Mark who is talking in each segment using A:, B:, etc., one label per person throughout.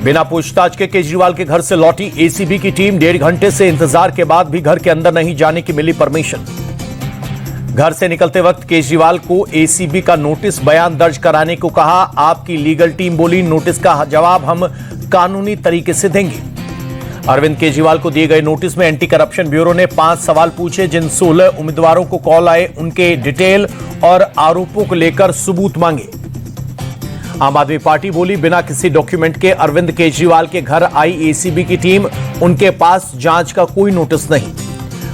A: बिना पूछताछ के केजरीवाल के घर से लौटी एसीबी की टीम। 1.5 घंटे से इंतजार के बाद भी घर के अंदर नहीं जाने की मिली परमिशन। घर से निकलते वक्त केजरीवाल को एसीबी का नोटिस बयान दर्ज कराने को कहा। आपकी लीगल टीम बोली नोटिस का जवाब हम कानूनी तरीके से देंगे। अरविंद केजरीवाल को दिए गए नोटिस में एंटी करप्शन ब्यूरो ने 5 सवाल पूछे। जिन 16 उम्मीदवारों को कॉल आए उनके डिटेल और आरोपों को लेकर सबूत मांगे। आम आदमी पार्टी बोली बिना किसी डॉक्यूमेंट के अरविंद केजरीवाल के घर आई एसीबी की टीम। उनके पास जांच का कोई नोटिस नहीं।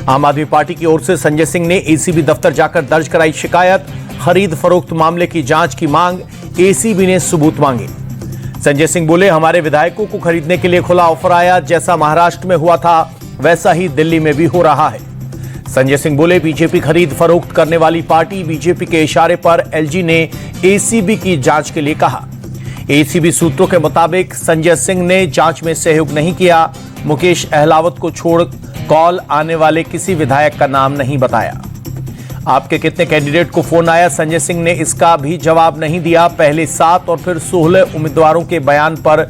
A: आम आदमी पार्टी की ओर से संजय सिंह ने एसीबी दफ्तर जाकर दर्ज कराई शिकायत। खरीद फरोख्त मामले की जांच की मांग। एसीबी ने सबूत मांगे। संजय सिंह बोले हमारे विधायकों को खरीदने के लिए खुला ऑफर आया। जैसा महाराष्ट्र में हुआ था वैसा ही दिल्ली में भी हो रहा है। संजय सिंह बोले बीजेपी खरीद फरोख्त करने वाली पार्टी। बीजेपी के इशारे पर एलजी ने एसीबी की जांच के लिए कहा। एसीबी सूत्रों के मुताबिक संजय सिंह ने जांच में सहयोग नहीं किया। मुकेश अहलावत को छोड़ कॉल आने वाले किसी विधायक का नाम नहीं बताया। आपके कितने कैंडिडेट को फोन आया, संजय सिंह ने इसका भी जवाब नहीं दिया। पहले 7 और फिर 16 उम्मीदवारों के बयान पर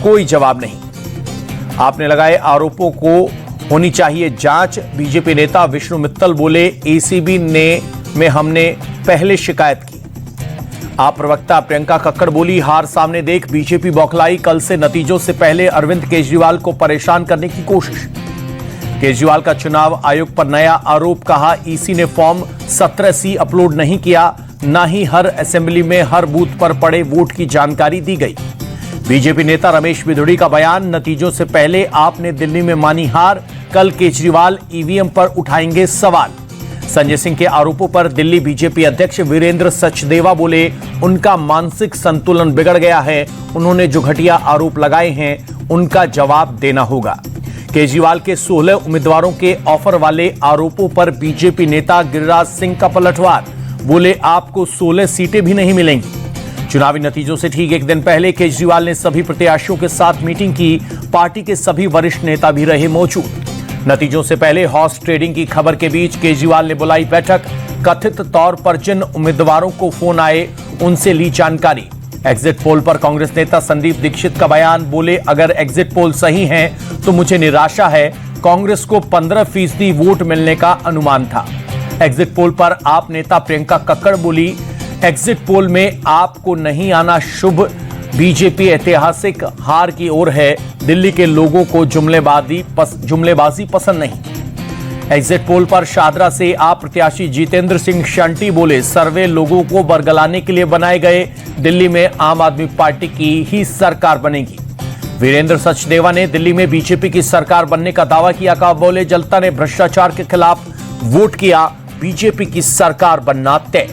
A: कोई जवाब नहीं। आपने लगाए आरोपों को होनी चाहिए जांच। बीजेपी नेता विष्णु मित्तल बोले एसीबी में हमने पहले शिकायत की। आप प्रवक्ता प्रियंका कक्कड़ बोली हार सामने देख बीजेपी बौखलाई। कल से नतीजों से पहले अरविंद केजरीवाल को परेशान करने की कोशिश। केजरीवाल का चुनाव आयोग पर नया आरोप। कहा ईसी ने फॉर्म 17C अपलोड नहीं किया। न ही हर असेंबली में हर बूथ पर पड़े वोट की जानकारी दी गई। बीजेपी नेता रमेश बिधूड़ी का बयान नतीजों से पहले आपने दिल्ली में मानी हार। कल केजरीवाल ईवीएम पर उठाएंगे सवाल। संजय सिंह के आरोपों पर दिल्ली बीजेपी अध्यक्ष वीरेंद्र सचदेवा बोले उनका मानसिक संतुलन बिगड़ गया है। उन्होंने जो घटिया आरोप लगाए हैं उनका जवाब देना होगा। केजरीवाल के 16 उम्मीदवारों के ऑफर वाले आरोपों पर बीजेपी नेता गिरिराज सिंह का पलटवार। बोले आपको 16 सीटें भी नहीं मिलेंगी। चुनावी नतीजों से ठीक एक दिन पहले केजरीवाल ने सभी प्रत्याशियों के साथ मीटिंग की। पार्टी के सभी वरिष्ठ नेता भी रहे मौजूद। नतीजों से पहले हॉर्स ट्रेडिंग की खबर के बीच केजरीवाल ने बुलाई बैठक। कथित तौर पर जिन उम्मीदवारों को फोन आए उनसे ली जानकारी। एग्जिट पोल पर कांग्रेस नेता संदीप दीक्षित का बयान। बोले अगर एग्जिट पोल सही हैं तो मुझे निराशा है। कांग्रेस को 15% वोट मिलने का अनुमान था। एग्जिट पोल पर आप नेता प्रियंका कक्कड़ बोली एग्जिट पोल में आपको नहीं आना शुभ। बीजेपी ऐतिहासिक हार की ओर है। दिल्ली के लोगों को जुमलेबाजी पसंद नहीं। एग्जिट पोल पर शादरा से आप प्रत्याशी जितेंद्र सिंह शंटी बोले सर्वे लोगों को बरगलाने के लिए बनाए गए। दिल्ली में आम आदमी पार्टी की ही सरकार बनेगी। वीरेंद्र सचदेवा ने दिल्ली में बीजेपी की सरकार बनने का दावा किया। कहा बोले जनता ने भ्रष्टाचार के खिलाफ वोट किया। बीजेपी की सरकार बनना तय।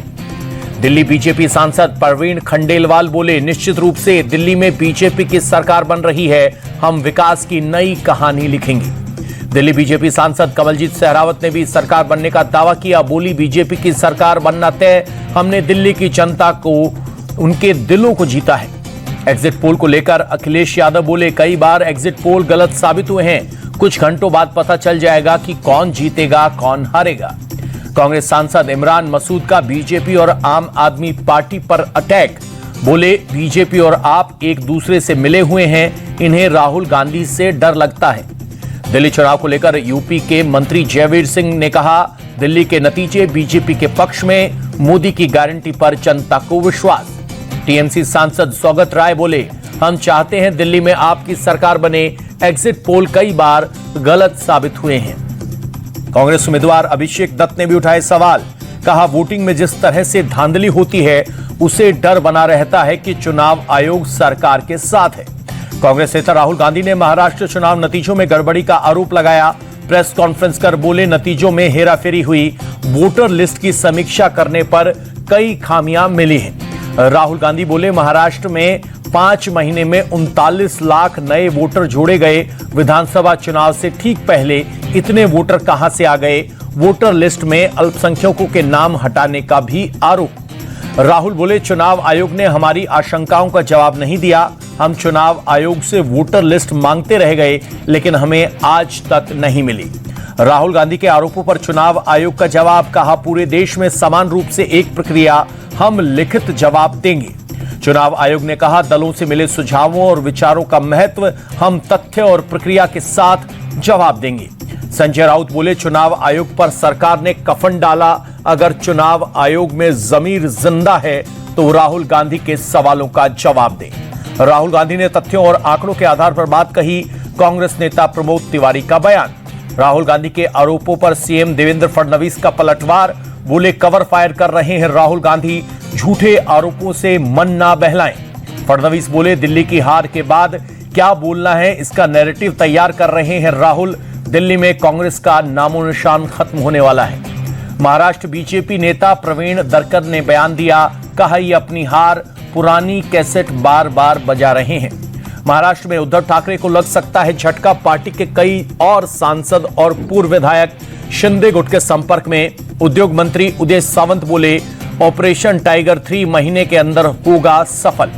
A: दिल्ली बीजेपी सांसद परवीन खंडेलवाल बोले निश्चित रूप से दिल्ली में बीजेपी की सरकार बन रही है। हम विकास की नई कहानी लिखेंगे। दिल्ली बीजेपी सांसद कमलजीत सहरावत ने भी सरकार बनने का दावा किया। बोली बीजेपी की सरकार बनना तय। हमने दिल्ली की जनता को उनके दिलों को जीता है। एग्जिट पोल को लेकर अखिलेश यादव बोले कई बार एग्जिट पोल गलत साबित हुए हैं। कुछ घंटों बाद पता चल जाएगा कि कौन जीतेगा कौन हारेगा। कांग्रेस सांसद इमरान मसूद का बीजेपी और आम आदमी पार्टी पर अटैक। बोले बीजेपी और आप एक दूसरे से मिले हुए हैं। इन्हें राहुल गांधी से डर लगता है। दिल्ली चुनाव को लेकर यूपी के मंत्री जयवीर सिंह ने कहा दिल्ली के नतीजे बीजेपी के पक्ष में। मोदी की गारंटी पर जनता को विश्वास। टीएमसी सांसद सौगत राय बोले हम चाहते हैं दिल्ली में आपकी सरकार बने। एग्जिट पोल कई बार गलत साबित हुए हैं। कांग्रेस उम्मीदवार अभिषेक दत्त ने भी उठाए सवाल। कहा वोटिंग में जिस तरह से धांधली होती है उसे डर बना रहता है कि चुनाव आयोग सरकार के साथ है। कांग्रेस नेता राहुल गांधी ने महाराष्ट्र चुनाव नतीजों में गड़बड़ी का आरोप लगाया। प्रेस कॉन्फ्रेंस कर बोले नतीजों में हेराफेरी हुई। वोटर लिस्ट की समीक्षा करने पर कई खामियां मिली हैं। राहुल गांधी बोले महाराष्ट्र में 5 महीने में 39 लाख नए वोटर जोड़े गए। विधानसभा चुनाव से ठीक पहले इतने वोटर कहां से आ गए। वोटर लिस्ट में अल्पसंख्यकों के नाम हटाने का भी आरोप। राहुल बोले चुनाव आयोग ने हमारी आशंकाओं का जवाब नहीं दिया। हम चुनाव आयोग से वोटर लिस्ट मांगते रह गए लेकिन हमें आज तक नहीं मिली। राहुल गांधी के आरोपों पर चुनाव आयोग का जवाब। कहा पूरे देश में समान रूप से एक प्रक्रिया। हम लिखित जवाब देंगे। चुनाव आयोग ने कहा, दलों से मिले सुझावों और विचारों का महत्व हम तथ्य और प्रक्रिया के साथ जवाब देंगे। संजय राउत बोले, चुनाव आयोग पर सरकार ने कफन डाला। अगर चुनाव आयोग में जमीर जिंदा है तो राहुल गांधी के सवालों का जवाब दें। राहुल गांधी ने तथ्यों और आंकड़ों के आधार पर बात कही। कांग्रेस नेता प्रमोद तिवारी का बयान। राहुल गांधी के आरोपों पर सीएम देवेंद्र फडणवीस का पलटवार। बोले, कवर फायर कर रहे हैं राहुल गांधी, झूठे आरोपों से मन ना बहलाएं। फडणवीस बोले, दिल्ली की हार के बाद क्या बोलना है इसका नैरेटिव तैयार कर रहे हैं राहुल। दिल्ली में कांग्रेस का नामो निशान खत्म होने वाला है। महाराष्ट्र बीजेपी नेता प्रवीण दरकर ने बयान दिया, कहा ये अपनी हार पुरानी कैसेट बार बार बजा रहे हैं। महाराष्ट्र में उद्धव ठाकरे को लग सकता है झटका। पार्टी के कई और सांसद और पूर्व विधायक शिंदे गुट के संपर्क में। उद्योग मंत्री उदय सामंत बोले, ऑपरेशन टाइगर 3 महीने के अंदर होगा सफल।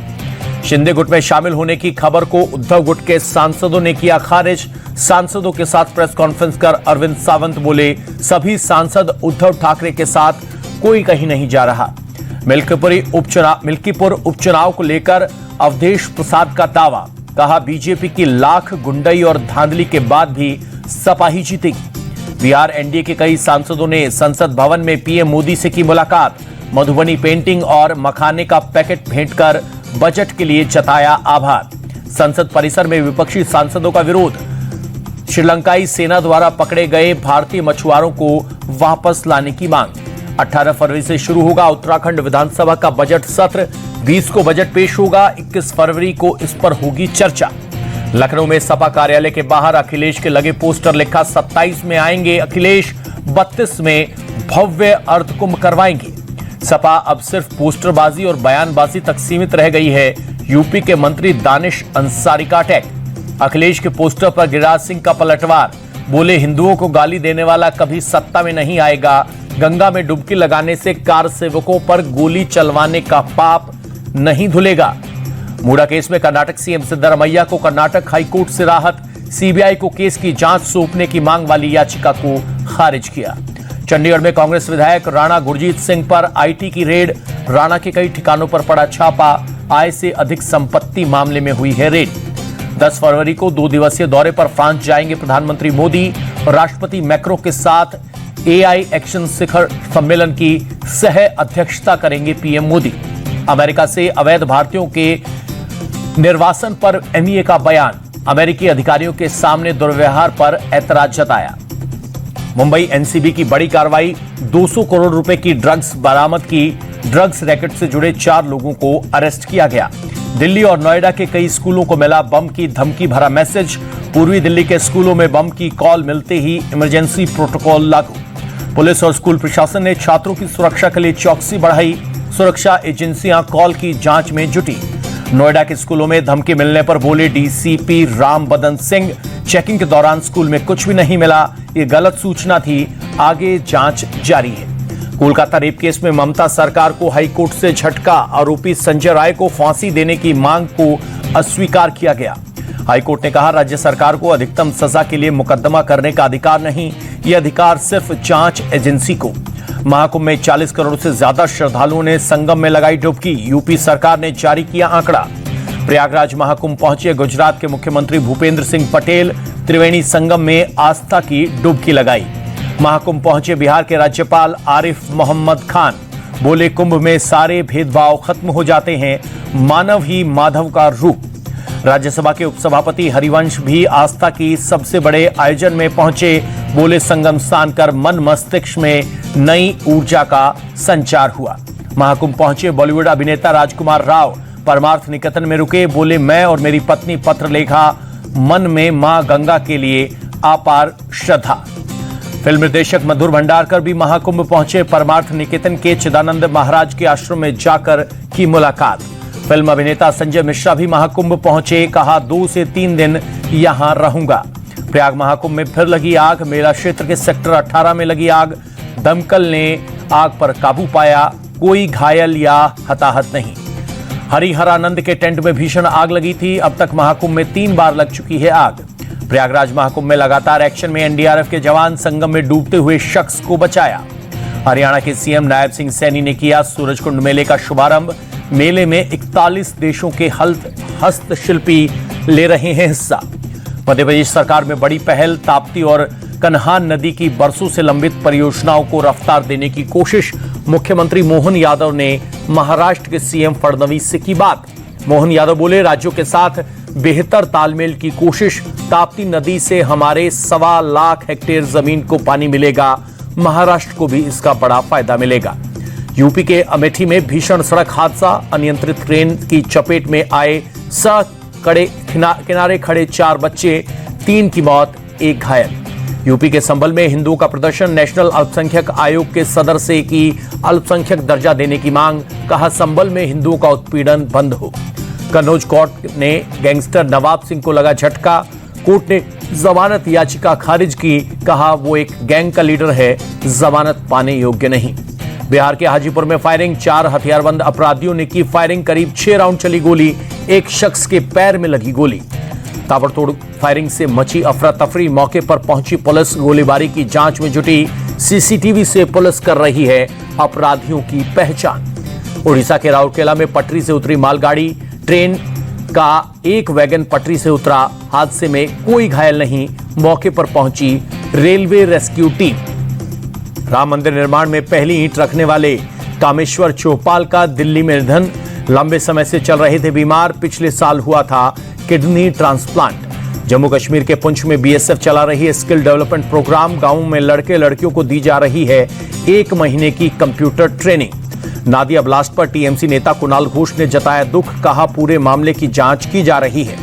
A: शिंदे गुट में शामिल होने की खबर को उद्धव गुट के सांसदों ने किया खारिज। सांसदों के साथ प्रेस कॉन्फ्रेंस कर अरविंद सावंत बोले, सभी सांसद उद्धव ठाकरे के साथ कोई कहीं नहीं जा रहा। मिल्कीपुर उपचुनाव को लेकर अवधेश प्रसाद का दावा। कहा, बीजेपी की लाख गुंडई और धांधली के बाद भी सपा ही जीतेगी। बिहार एनडीए के कई सांसदों ने संसद भवन में पीएम मोदी से की मुलाकात। मधुबनी पेंटिंग और मखाने का पैकेट भेंट कर बजट के लिए जताया आभार। संसद परिसर में विपक्षी सांसदों का विरोध। श्रीलंकाई सेना द्वारा पकड़े गए भारतीय मछुआरों को वापस लाने की मांग। 18 फरवरी से शुरू होगा उत्तराखंड विधानसभा का बजट सत्र। 20 को बजट पेश होगा, 21 फरवरी को इस पर होगी चर्चा। लखनऊ में सपा कार्यालय के बाहर अखिलेश के लगे पोस्टर, लिखा 27 में आएंगे अखिलेश, 32 में भव्य अर्धकुंभ करवाएंगे। सपा अब सिर्फ पोस्टरबाजी और बयानबाजी तक सीमित रह गई है। यूपी के मंत्री दानिश अंसारी का अटैक। अखिलेश के पोस्टर पर गिरिराज सिंह का पलटवार। बोले, हिंदुओं को गाली देने वाला कभी सत्ता में नहीं आएगा। गंगा में डुबकी लगाने से कार सेवकों पर गोली चलवाने का पाप नहीं धुलेगा। मूडा केस में कर्नाटक सीएम सिद्धरमैया को कर्नाटक हाईकोर्ट से राहत। सीबीआई को केस की जांच सौंपने की मांग वाली याचिका को खारिज किया। चंडीगढ़ में कांग्रेस विधायक राणा गुरजीत सिंह पर आईटी की रेड। राणा के कई ठिकानों पर पड़ा छापा। आय से अधिक संपत्ति मामले में हुई है रेड। 10 फरवरी को 2 दिवसीय दौरे पर फ्रांस जाएंगे प्रधानमंत्री मोदी। राष्ट्रपति मैक्रो के साथ एआई एक्शन शिखर सम्मेलन की सह अध्यक्षता करेंगे पीएम मोदी। अमेरिका से अवैध भारतीयों के निर्वासन पर एनईए का बयान। अमेरिकी अधिकारियों के सामने दुर्व्यवहार पर ऐतराज जताया। मुंबई एनसीबी की बड़ी कार्रवाई। 200 करोड़ रुपए की ड्रग्स बरामद की। ड्रग्स रैकेट से जुड़े 4 लोगों को अरेस्ट किया गया। दिल्ली और नोएडा के कई स्कूलों को मिला बम की धमकी भरा मैसेज। पूर्वी दिल्ली के स्कूलों में बम की कॉल मिलते ही इमरजेंसी प्रोटोकॉल लागू। पुलिस और स्कूल प्रशासन ने छात्रों की सुरक्षा के लिए चौकसी बढ़ाई। सुरक्षा एजेंसियां कॉल की जांच में जुटी। नोएडा के स्कूलों में धमकी मिलने पर बोले डीसीपी राम बदन सिंह, चेकिंग के दौरान स्कूल में कुछ भी नहीं मिला, ये गलत सूचना थी, आगे जांच जारी है। कोलकाता रेप केस में ममता सरकार को हाईकोर्ट से झटका। आरोपी संजय राय को फांसी देने की मांग को अस्वीकार किया गया। हाईकोर्ट ने कहा, राज्य सरकार को अधिकतम सजा के लिए मुकदमा करने का अधिकार नहीं, यह अधिकार सिर्फ जांच एजेंसी को। महाकुंभ में 40 करोड़ से ज्यादा श्रद्धालुओं ने संगम में लगाई डुबकी। यूपी सरकार ने जारी किया आंकड़ा। प्रयागराज महाकुंभ पहुंचे गुजरात के मुख्यमंत्री भूपेंद्र सिंह पटेल। त्रिवेणी संगम में आस्था की डुबकी लगाई। महाकुंभ पहुंचे बिहार के राज्यपाल आरिफ मोहम्मद खान। बोले, कुंभ में सारे भेदभाव खत्म हो जाते हैं, मानव ही माधव का रूप। राज्यसभा के उपसभापति हरिवंश भी आस्था की सबसे बड़े आयोजन में पहुंचे। बोले, संगम स्नान कर मन मस्तिष्क में नई ऊर्जा का संचार हुआ। महाकुंभ पहुंचे बॉलीवुड अभिनेता राजकुमार राव। परमार्थ निकेतन में रुके। बोले, मैं और मेरी पत्नी पत्र लेखा, मन में मां गंगा के लिए अपार श्रद्धा। फिल्म निर्देशक मधुर भंडारकर भी महाकुंभ पहुंचे। परमार्थ निकेतन के चिदानंद महाराज के आश्रम में जाकर की मुलाकात। फिल्म अभिनेता संजय मिश्रा भी महाकुंभ पहुंचे। कहा, 2 से 3 दिन यहां रहूंगा। प्रयाग महाकुंभ में फिर लगी आग। मेला क्षेत्र के सेक्टर 18 में लगी आग। दमकल ने आग पर काबू पाया। कोई घायल या हताहत नहीं। हरिहरानंद के टेंट में भीषण आग लगी थी। अब तक महाकुंभ में 3 बार लग चुकी है आग। प्रयागराज महाकुंभ में लगातार एक्शन में एनडीआरएफ के जवान संगम में डूबते हुए शख्स को बचाया। हरियाणा के सीएम नायब सिंह सैनी ने किया सूरजकुंड मेले का शुभारंभ। मेले में 41 देशों के हस्तशिल्पी ले रहे हैं हिस्सा। मध्य प्रदेश सरकार में बड़ी पहल, ताप्ती और कन्हान नदी की बरसों से लंबित परियोजनाओं को रफ्तार देने की कोशिश। मुख्यमंत्री मोहन यादव ने महाराष्ट्र के सीएम फडणवीस से की बात। मोहन यादव बोले, राज्यों के साथ बेहतर तालमेल की कोशिश। ताप्ती नदी से हमारे 1.25 लाख हेक्टेयर जमीन को पानी मिलेगा, महाराष्ट्र को भी इसका बड़ा फायदा मिलेगा। यूपी के अमेठी में भीषण सड़क हादसा, अनियंत्रित ट्रेन की चपेट में आए सड़क किनारे खड़े 4 बच्चे, 3 की मौत, 1 घायल। यूपी के संभल में हिंदुओं का प्रदर्शन, नेशनल अल्पसंख्यक आयोग के सदर से की अल्पसंख्यक दर्जा देने की मांग। कहा, संभल में हिंदुओं का उत्पीड़न बंद हो। कन्नौज कोर्ट ने गैंगस्टर नवाब सिंह को लगा झटका, कोर्ट ने जमानत याचिका खारिज की। कहा, वो एक गैंग का लीडर है, जमानत पाने योग्य नहीं। बिहार के हाजीपुर में फायरिंग, 4 हथियारबंद अपराधियों ने की फायरिंग, करीब 6 राउंड चली गोली, एक शख्स के पैर में लगी गोली। ताबड़तोड़ फायरिंग से मची अफरा तफरी, मौके पर पहुंची पुलिस गोलीबारी की जांच में जुटी। सीसीटीवी से पुलिस कर रही है अपराधियों की पहचान। उड़ीसा के राउरकेला में पटरी से उतरी मालगाड़ी, ट्रेन का एक वैगन पटरी से उतरा, हादसे में कोई घायल नहीं, मौके पर पहुंची रेलवे रेस्क्यू टीम। राम मंदिर निर्माण में पहली ईंट रखने वाले कामेश्वर चौपाल का दिल्ली में निधन। लंबे समय से चल रहे थे बीमार, पिछले साल हुआ था किडनी ट्रांसप्लांट। जम्मू कश्मीर के पुंछ में बीएसएफ चला रही है स्किल डेवलपमेंट प्रोग्राम। गांवों में लड़के लड़कियों को दी जा रही है 1 महीने की कंप्यूटर ट्रेनिंग। नादिया ब्लास्ट पर टीएमसी नेता कुणाल घोष ने जताया दुख, कहा पूरे मामले की जांच की जा रही है।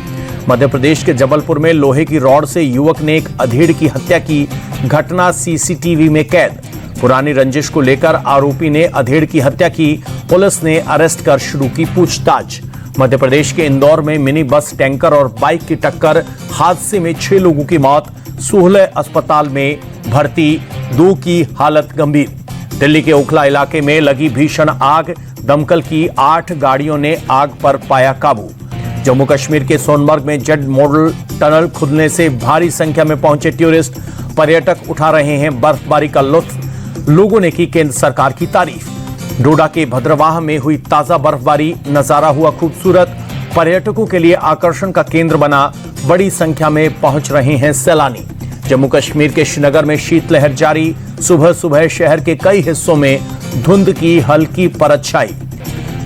A: मध्य प्रदेश के जबलपुर में लोहे की रॉड से युवक ने एक अधेड़ की हत्या की, घटना सीसीटीवी में कैद। पुरानी रंजिश को लेकर आरोपी ने अधेड़ की हत्या की, पुलिस ने अरेस्ट कर शुरू की पूछताछ। मध्य प्रदेश के इंदौर में मिनी बस, टैंकर और बाइक की टक्कर, हादसे में 6 लोगों की मौत, 16 अस्पताल में भर्ती, 2 की हालत गंभीर। दिल्ली के ओखला इलाके में लगी भीषण आग, दमकल की 8 गाड़ियों ने आग पर पाया काबू। जम्मू कश्मीर के सोनमर्ग में जेट मॉडल टनल खुलने से भारी संख्या में पहुंचे टूरिस्ट, पर्यटक उठा रहे हैं बर्फबारी का लुत्फ। लोगों ने की केंद्र सरकार की तारीफ। डोडा के भद्रवाह में हुई ताजा बर्फबारी, नजारा हुआ खूबसूरत, पर्यटकों के लिए आकर्षण का केंद्र बना, बड़ी संख्या में पहुंच रहे हैं सैलानी। जम्मू कश्मीर के श्रीनगर में शीतलहर जारी, सुबह सुबह शहर के कई हिस्सों में धुंध की हल्की परत छाई।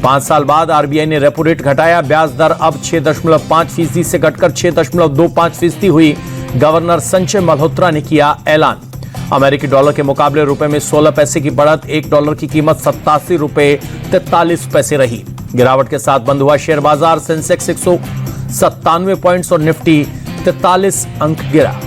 A: 5 साल बाद आरबीआई ने रेपो रेट घटाया, ब्याज दर अब 6.5% से घटकर 6.25% हुई। गवर्नर संजय मल्होत्रा ने किया ऐलान। अमेरिकी डॉलर के मुकाबले रुपए में 16 पैसे की बढ़त, $1 की कीमत 87 रुपए 43 पैसे रही। गिरावट के साथ बंद हुआ शेयर बाजार, सेंसेक्स 197 पॉइंट्स और निफ्टी 43 अंक गिरा।